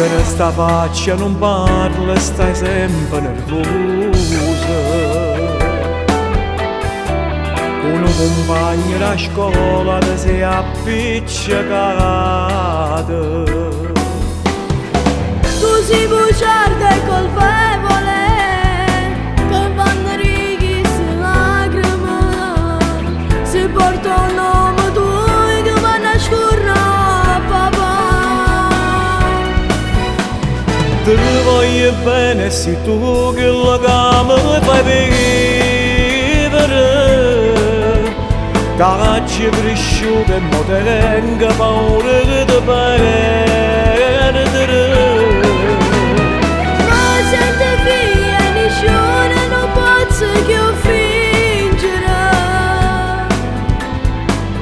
Che sta faccia non parla, stai sempre nervosa. Con un compagno da scuola ti sei appiccicata. Tu sei bugiarda e colpevole, che vanno righi si lacrime, si porta un nome tuo che vanno a scorrere, papà. Ti voglio bene, sei tu che la cama fai vivere. T'hai cresciuto e mo te tengo paura che ti perdere. Ma sente figlia, nessuno non posso più fingere.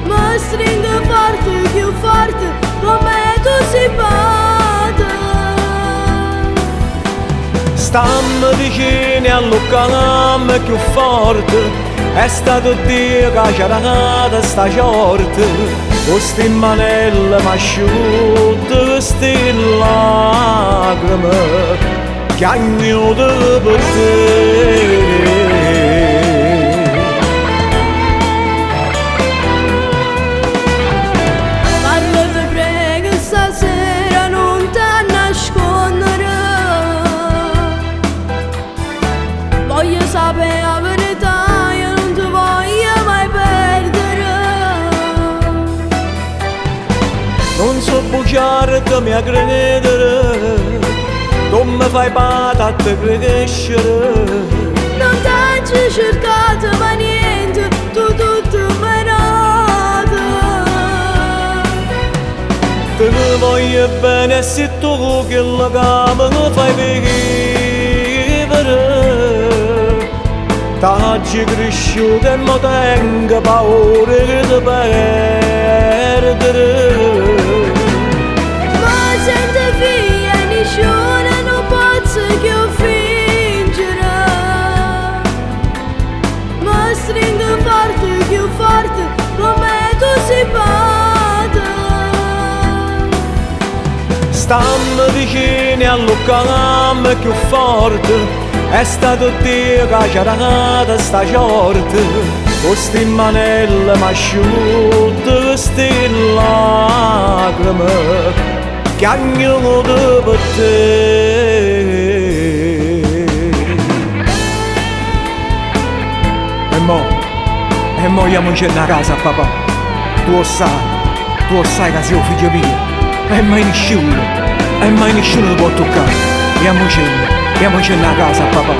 Ma stringo forte, più forte, come tu sei pata. Stammi vicini all'occammo più forte. È stato Dio che ci ha dato sta sorte. Questi manelli m'asciutti, queste lacrime che agnuto per te. Parlo ti prego stasera non ti nascondere. Voglio sapere la verità, io non ti voglio mai perdere. Non so bugiare che mi credere, tu mi fai pata a te crescere. Non t'hai cercato ma niente, tu tutto menata. Te voglio bene, sei tu che la cama mi fai vivere. T'hai cresciuto e mo tengo paura che ti perdere. Ma sente figlia, nessuno non posso più fingere. Ma stringo forte, più forte, come tu sei pata. Stammi vicini all'occammo più forte. È stato Dio che ci ha dato sta sorte. Questi manelli m'asciutti, queste lacrime che agnuto per te. E mo andiamo in a casa, papà. Tu sai che sei un figlio mio. E mai nessuno può toccare. Andiamo a casa, papà.